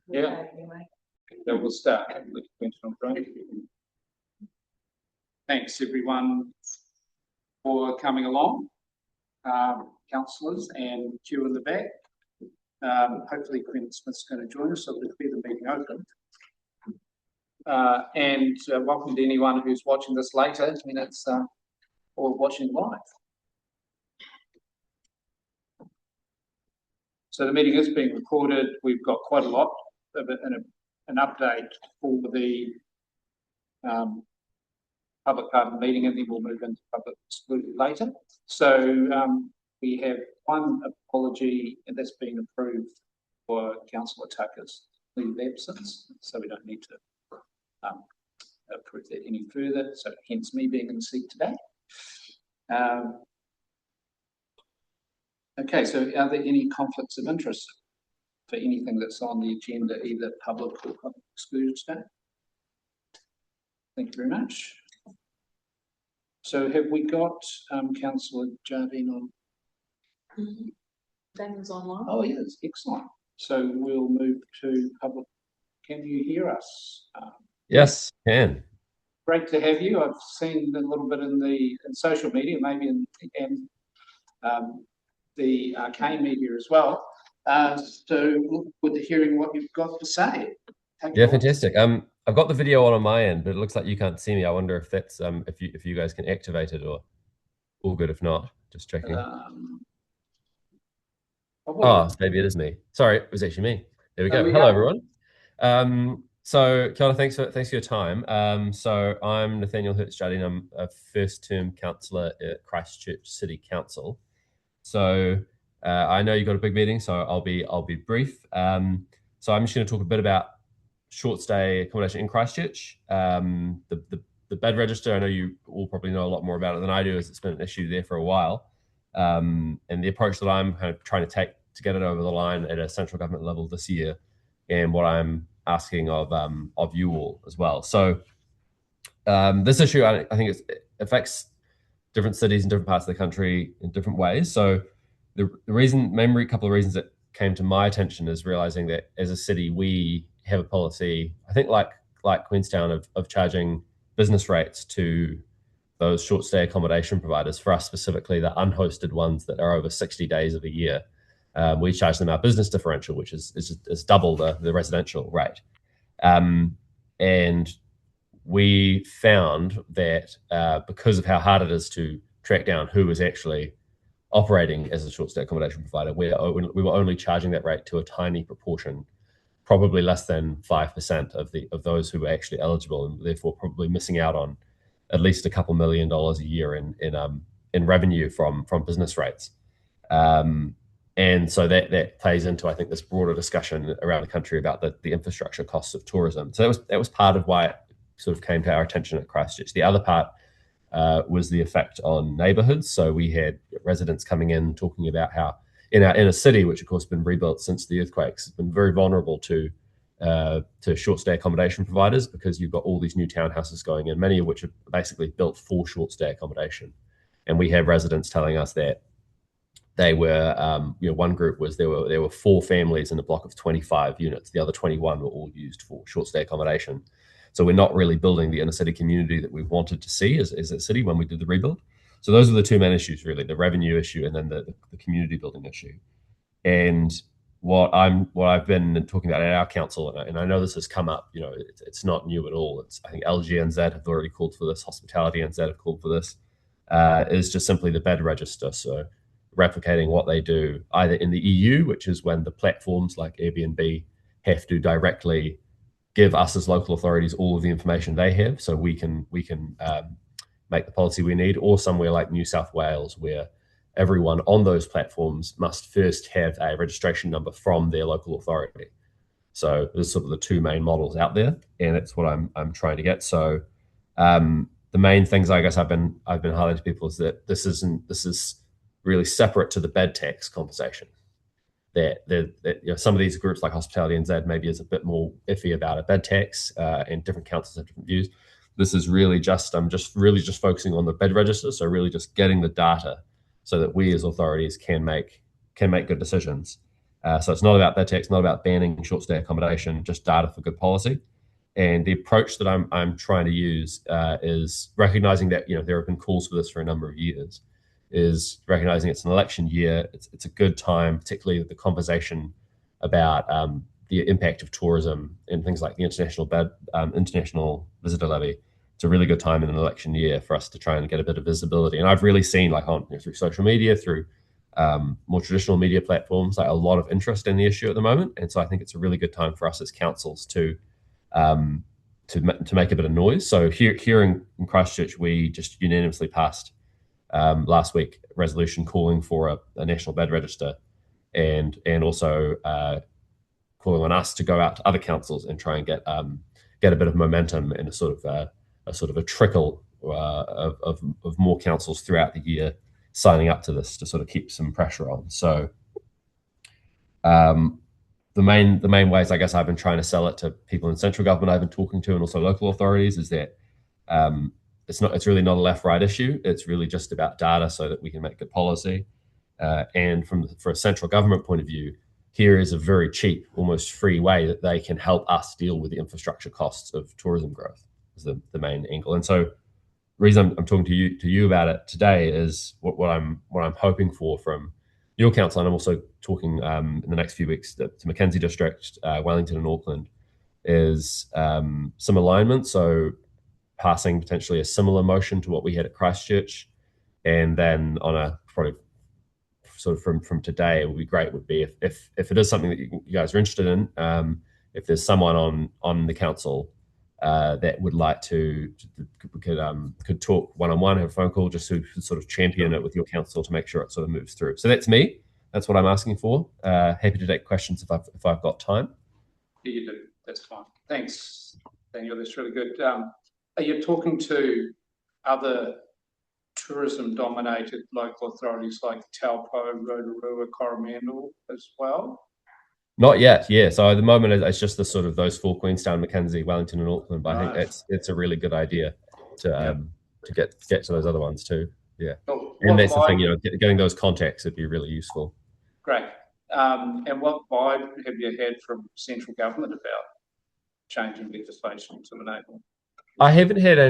Yeah. So we'll start with question on. Thanks everyone for coming along, councillors and Q in the back. Hopefully Quinn Smith's going to join us, so we'll declare the meeting open. Welcome to anyone who's watching this later, or watching live. So the meeting is being recorded. We've got quite a lot of an update for the public part of the meeting, and then we'll move into public exclusion later. So we have one apology, and that's been approved for Councillor Tucker's leave of absence, so we don't need to approve that any further. So hence me being in the seat today. Okay, so are there any conflicts of interest for anything that's on the agenda, either public or public exclusion today? Thank you very much. So have we got Councillor Jardine on? Daniel's online. Oh, yes, excellent. So we'll move to public. Can you hear us? Yes, can. Great to have you. I've seen a little bit in social media, maybe in the arcane media as well. So look forward to hearing what you've got to say. Yeah, fantastic. I've got the video on my end, but it looks like you can't see me. I wonder if that's if you guys can activate it, or all good if not. Just checking. Oh, maybe it is me. Sorry, it was actually me. There we go. Hello, everyone. So, Kia ora, thanks for your time. So I'm Nathaniel Hertz-Jardine. I'm a first-term councillor at Christchurch City Council. So I know you've got a big meeting, so I'll be brief. So I'm just going to talk a bit about short stay accommodation in Christchurch. The bed register, I know you all probably know a lot more about it than I do, as it's been an issue there for a while. And the approach that I'm kind of trying to take to get it over the line at a central government level this year, and what I'm asking of you all as well. So this issue, I think it affects different cities in different parts of the country in different ways. So the couple of reasons that came to my attention is realizing that as a city, we have a policy, I think like Queenstown, of charging business rates to those short stay accommodation providers. For us specifically, the unhosted ones that are over 60 days of a year, we charge them our business differential, which is double the residential rate. And we found that because of how hard it is to track down who is actually operating as a short stay accommodation provider, we were only charging that rate to a tiny proportion, probably less than 5% of those who were actually eligible, and therefore probably missing out on at least a couple $1 million a year in revenue from business rates. And so that plays into, I think, this broader discussion around the country about the infrastructure costs of tourism. So that was part of why it sort of came to our attention at Christchurch. The other part was the effect on neighbourhoods. So we had residents coming in talking about how in our inner city, which of course has been rebuilt since the earthquakes, has been very vulnerable to short stay accommodation providers, because you've got all these new townhouses going in, many of which are basically built for short stay accommodation. And we have residents telling us that they were, one group was there were 4 families in a block of 25 units. The other 21 were all used for short stay accommodation. So we're not really building the inner city community that we wanted to see as a city when we did the rebuild. So those are the two main issues, really: the revenue issue and then the community building issue. And what I've been talking about at our council, and I know this has come up, it's not new at all. I think LGNZ have already called for this, Hospitality NZ have called for this, is just simply the bed register. So replicating what they do either in the EU, which is when the platforms like Airbnb have to directly give us as local authorities all of the information they have, so we can make the policy we need, or somewhere like New South Wales, where everyone on those platforms must first have a registration number from their local authority. So there's sort of the two main models out there, and it's what I'm trying to get. So the main things I guess I've been highlighting to people is that this is really separate to the bed tax conversation. That some of these groups like Hospitality NZ maybe is a bit more iffy about a bed tax, and different councils have different views. This is really just really focusing on the bed register, so really just getting the data so that we as authorities can make good decisions. So it's not about that text, not about banning short stay accommodation, just data for good policy. And the approach that I'm trying to use is recognizing that there have been calls for this for a number of years. Is recognizing it's an election year. It's a good time, particularly the conversation about the impact of tourism and things like the international visitor levy. It's a really good time in an election year for us to try and get a bit of visibility. And I've really seen, like through social media, through more traditional media platforms, like a lot of interest in the issue at the moment. And so I think it's a really good time for us as councils to make a bit of noise. So here in Christchurch, we just unanimously passed last week a resolution calling for a national bed register, and also calling on us to go out to other councils and try and get a bit of momentum and a sort of a trickle of more councils throughout the year signing up to this to sort of keep some pressure on. So the main ways I guess I've been trying to sell it to people in central government I've been talking to, and also local authorities, is that it's really not a left-right issue. It's really just about data so that we can make good policy. And for a central government point of view, here is a very cheap, almost free way that they can help us deal with the infrastructure costs of tourism growth, is the main angle. And so the reason I'm talking to you about it today is what I'm hoping for from your council, and I'm also talking in the next few weeks to Mackenzie District, Wellington and Auckland, is some alignment. So passing potentially a similar motion to what we had at Christchurch, and then on a probably sort of from today, it would be great would be if it is something that you guys are interested in, if there's someone on the council that would like could talk one-on-one, have a phone call, just to sort of champion it with your council to make sure it sort of moves through. So that's me. That's what I'm asking for. Happy to take questions if I've got time. Yeah, you do. That's fine. Thanks, Daniel. That's really good. Are you talking to other tourism-dominated local authorities like Taupo, Rotorua, Coromandel as well? Not yet, yeah. So at the moment, it's just those four: Queenstown, Mackenzie, Wellington, and Auckland. But I think it's a really good idea to get to those other ones too. Yeah, and that's the thing, getting those contacts would be really useful. Great. And what vibe have you had from central government about changing legislation to enable? I haven't had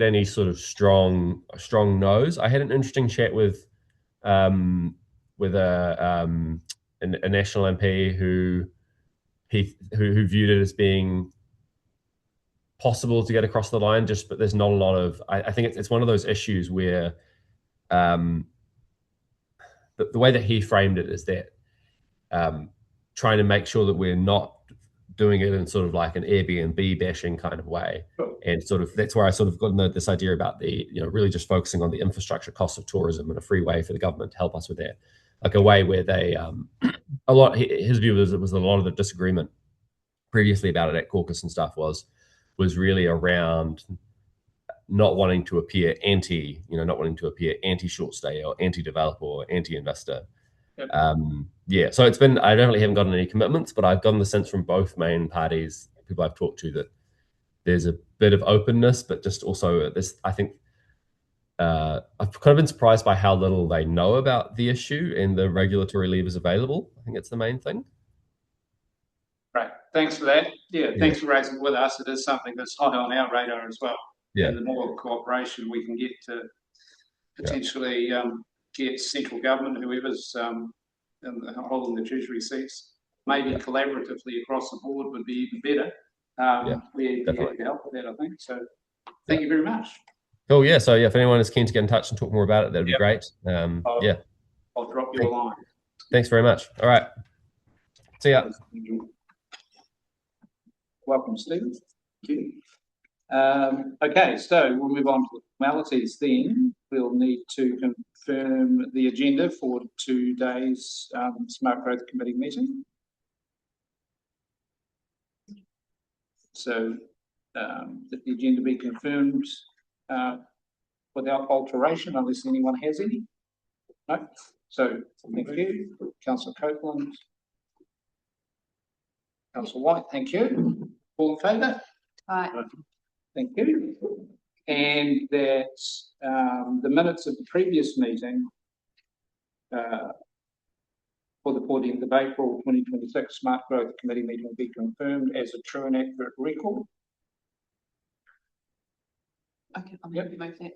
any sort of strong no's. I had an interesting chat with a national MP who viewed it as being possible to get across the line, but there's not a lot of. I think it's one of those issues where the way that he framed it is that trying to make sure that we're not doing it in sort of like an Airbnb bashing kind of way. And sort of that's where I sort of got this idea about the, really just focusing on the infrastructure costs of tourism and a free way for the government to help us with that. Like a way where they, his view was a lot of the disagreement previously about it at caucus and stuff was really around not wanting to appear anti-short stay or anti-developer or anti-investor. Yep. So it's been, I definitely haven't gotten any commitments, but I've gotten the sense from both main parties, people I've talked to, that there's a bit of openness, but just also this, I think, I've kind of been surprised by how little they know about the issue and the regulatory levers available. I think it's the main thing. Right. Thanks for that. Yeah, thanks for raising it with us. It is something that's high on our radar as well. Yeah. And the more cooperation we can get to potentially get central government, whoever's holding the treasury seats, maybe collaboratively across the board would be even better. We're happy to help with that, I think. So thank you very much. Cool. Yeah. So if anyone is keen to get in touch and talk more about it, that would be great. I'll drop you a line. Thanks very much. All right. See ya. Welcome, Stephen. Thank you. Okay, so we'll move on to the formalities then. We'll need to confirm the agenda for today's Smart Growth Committee meeting. So that the agenda be confirmed without alteration, unless anyone has any. No? So thank you. Councillor Copeland. Councillor White, thank you. All in favour? Aye. Thank you. And that the minutes of the previous meeting for the 14th of April 2026 Smart Growth Committee meeting will be confirmed as a true and accurate record. Okay, I'm Yep. happy with that.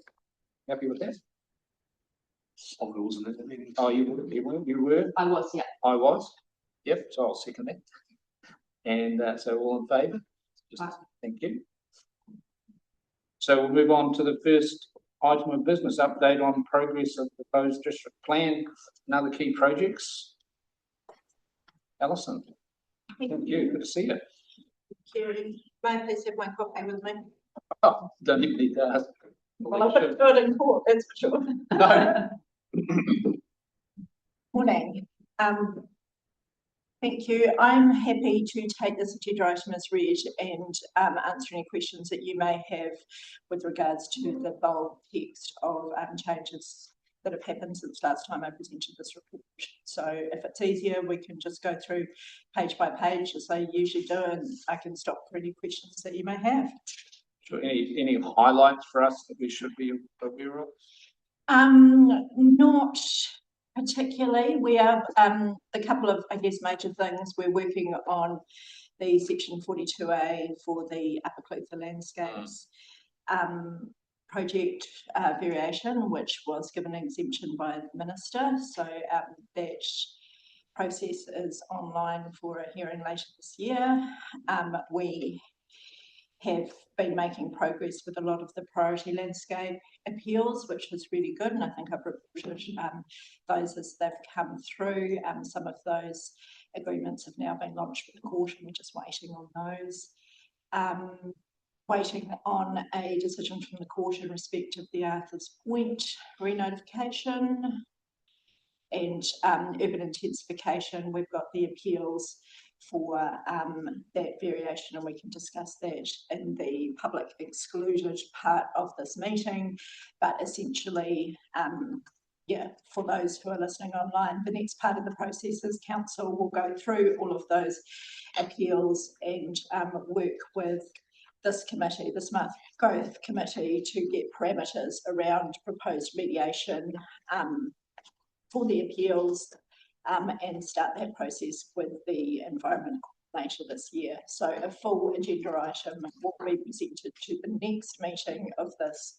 Happy with that? I wasn't at the meeting. Oh, you were? I was, yeah. I was. Yep, so I'll second that. And so all in favour? Aye. Thank you. So we'll move on to the first item of business, update on progress of the proposed district plan and other key projects. Alison. Thank you. Good to see you. May I please have my copy with me? Oh, don't even need to ask. Well, I put it in court, that's for sure. No. Morning. Thank you. I'm happy to take this agenda item as read and answer any questions that you may have with regards to the bold text of changes that have happened since last time I presented this report. So if it's easier, we can just go through page by page as I usually do, and I can stop for any questions that you may have. Sure. Any highlights for us that we should be aware of? Not particularly. We have a couple of, I guess, major things. We're working on the section 42A for the Upper Clutha landscapes project variation, which was given an exemption by the Minister. So that process is online for a hearing later this year. We have been making progress with a lot of the priority landscape appeals, which is really good, and I think I've reported those as they've come through. Some of those agreements have now been lodged with the court, and we're just waiting on those. Waiting on a decision from the court in respect of the Arthur's Point re-notification and urban intensification. We've got the appeals for that variation, and we can discuss that in the public excluded part of this meeting. But essentially, yeah, for those who are listening online, the next part of the process is council will go through all of those appeals and work with this committee, the Smart Growth Committee, to get parameters around proposed mediation for the appeals and start that process with the environment later this year. So a full agenda item will be presented to the next meeting of this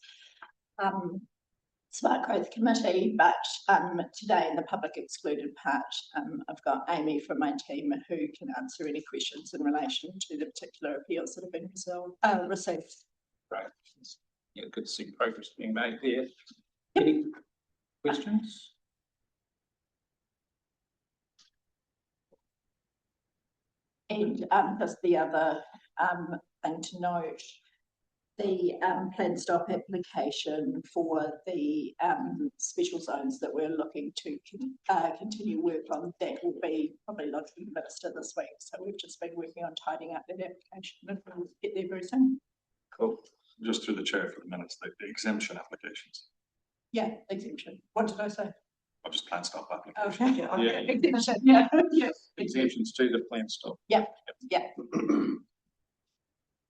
Smart Growth Committee, but today in the public excluded part, I've got Amy from my team who can answer any questions in relation to the particular appeals that have been received. Right. Yeah, good to see progress being made there. Any questions? And that's the other thing to note. The plan stop application for the special zones that we're looking to continue work on, that will be probably lodged with the Minister this week. So we've just been working on tidying up that application, and we'll get there very soon. Cool. Just through the chair for the minutes, the exemption applications. Yeah, exemption. What did I say? Or just plan stop applications. Okay. Yeah. Exemption. Yeah. Yeah. Exemptions to the plan stop. Yeah. Yeah.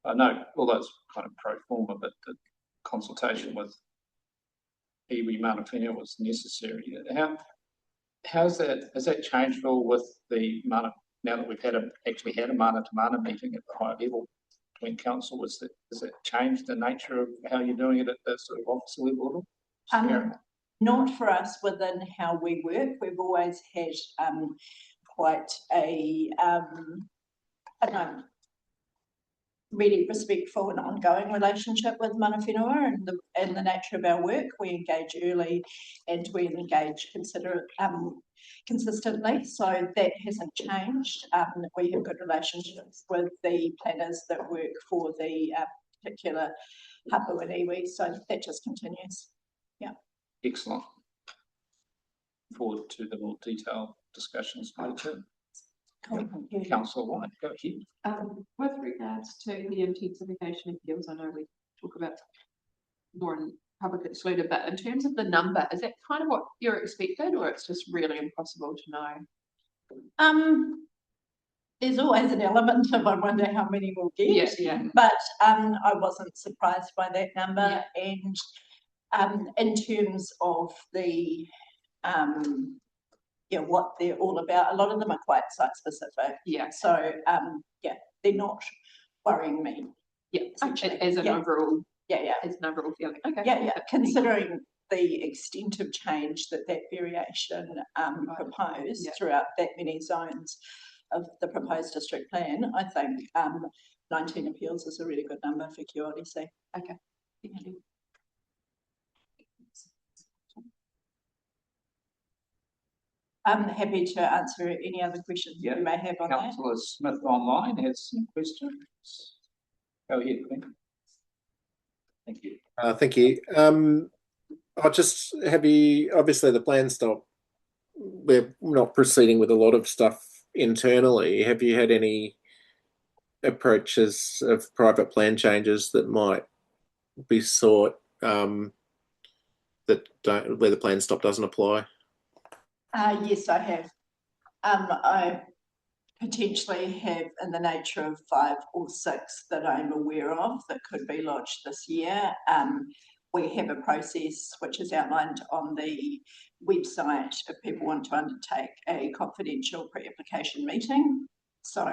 I know all those kind of pro forma, but the consultation with iwi Mana Whenua was necessary. Has that changed at all with the Mana, now that we've actually had a Mana to Mana meeting at the high level between council? Has it changed the nature of how you're doing it at the sort of office level? Not for us within how we work. We've always had quite a I don't know, really respectful and ongoing relationship with Mana Whenua and the nature of our work. We engage early and we engage consistently, so that hasn't changed. We have good relationships with the planners that work for the particular hapu and iwi, so that just continues. Yeah. Excellent. Forward to the more detailed discussions later. Councillor White, go ahead. With regards to the intensification appeals, I know we talk about more in public excluded, but in terms of the number, is that kind of what you're expected, or it's just really impossible to know? There's always an element of I wonder how many we'll get. Yeah. But I wasn't surprised by that number. Yeah. And in terms of the what they're all about. A lot of them are quite site specific. Yeah. So, they're not worrying me. Yeah. Essentially. As an overall, Yeah. as an overall feeling. Okay. Yeah. Considering the extent of change that variation proposed throughout that many zones of the proposed district plan, I think 19 appeals is a really good number for QLDC. Okay. Thank you. I'm happy to answer any other questions you may have on that. Councillor Smith online has some questions. Go ahead, Glenn. Thank you. Thank you. I'll just obviously the plan stop, we're not proceeding with a lot of stuff internally. Have you had any approaches of private plan changes that might be sought where the plan stop doesn't apply? Yes, I have. I potentially have in the nature of 5 or 6 that I'm aware of that could be lodged this year. We have a process which is outlined on the website if people want to undertake a confidential pre-application meeting. So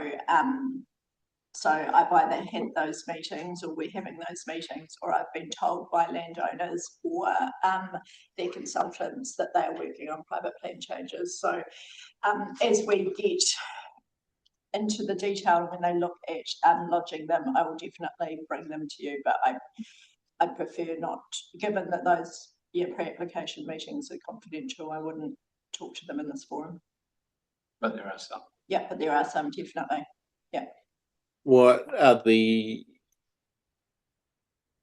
I've either had those meetings or we're having those meetings, or I've been told by landowners or their consultants that they are working on private plan changes. So as we get into the detail when they look at lodging them, I will definitely bring them to you, but I prefer not, given that those pre-application meetings are confidential, I wouldn't talk to them in this forum. But there are some. Yeah, but there are some, definitely. Yeah. What are the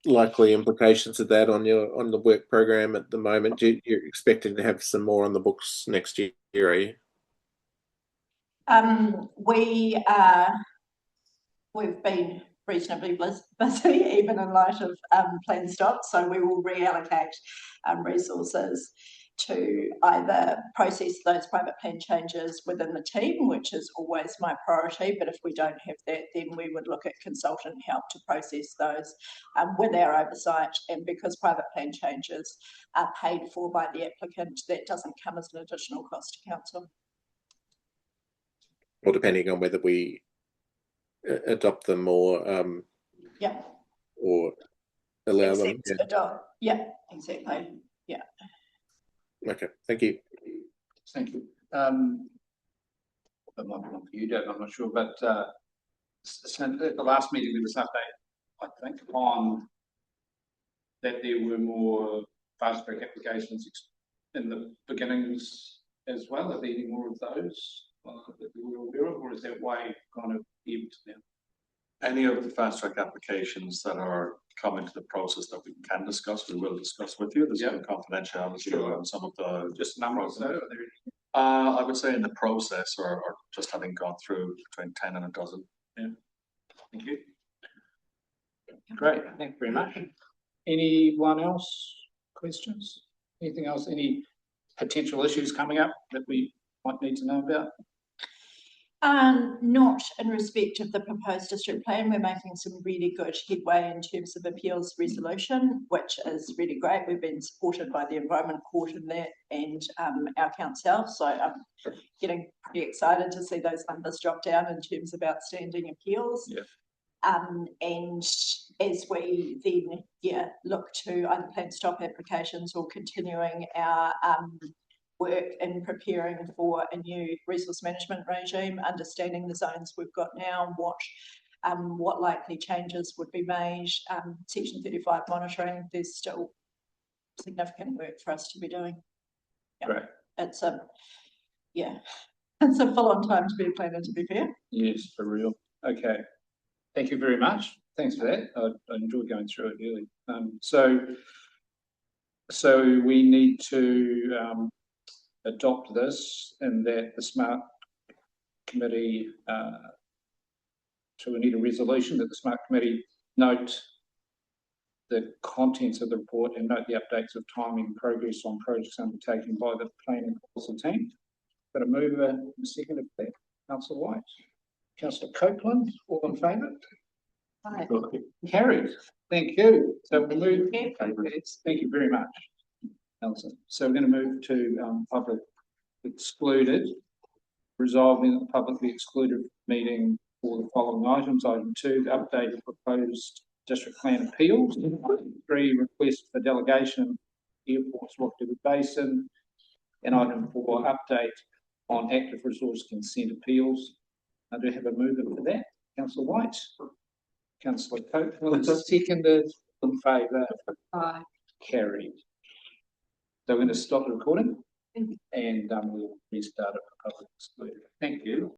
likely implications of that on the work program at the moment? You're expecting to have some more on the books next year, are you? We've been reasonably busy, even in light of plan stop, so we will reallocate resources to either process those private plan changes within the team, which is always my priority, but if we don't have that, then we would look at consultant help to process those with our oversight. And because private plan changes are paid for by the applicant, that doesn't come as an additional cost to council. Or depending on whether we adopt them or or allow them. Yeah, exactly. Yeah. Okay, thank you. Thank you. That might be one for you, Dave, I'm not sure, but so at the last meeting there was an update, I think, on that there were more fast track applications in the beginnings as well. Are there any more of those that we were aware of, or is that way kind of ebbed now? Any of the fast track applications that are coming to the process that we can discuss, we will discuss with you. There's some confidentiality around some of the just numbers. Though, I would say in the process or just having gone through between 10 and a dozen. Yeah. Thank you. Great, thank you very much. Anyone else? Questions? Anything else? Any potential issues coming up that we might need to know about? Not in respect of the proposed district plan. We're making some really good headway in terms of appeals resolution, which is really great. We've been supported by the Environment Court in that and our council. So I'm getting pretty excited to see those numbers drop down in terms of outstanding appeals. Yeah. And as we then look to either plan stop applications or continuing our work in preparing for a new resource management regime, understanding the zones we've got now, what likely changes would be made, Section 35 monitoring, there's still significant work for us to be doing. Great. It's a full-on time to be a planner, to be fair. Yes, for real. Okay. Thank you very much. Thanks for that. I enjoyed going through it really. So we need to adopt this, and that the Smart Committee, so we need a resolution that the Smart Committee note the contents of the report and note the updates of timing and progress on projects undertaken by the planning policy team. Got a mover and a second of that. Councillor White, Councillor Copeland, all in favour? Right. Carried. Thank you. So we'll move. Thank you very much, Nelson. So we're going to move to public excluded, resolving that the publicly excluded meeting for the following items. Item 2, the update of proposed district plan appeals. Item 3, request for delegation airports Rockdale Basin. And item 4, update on active resource consent appeals. I do have a mover for that. Councillor White. Councillor Cope, seconded, in favour, Aye. carried. So we're going to stop the recording and we'll restart it for public excluded. Thank you.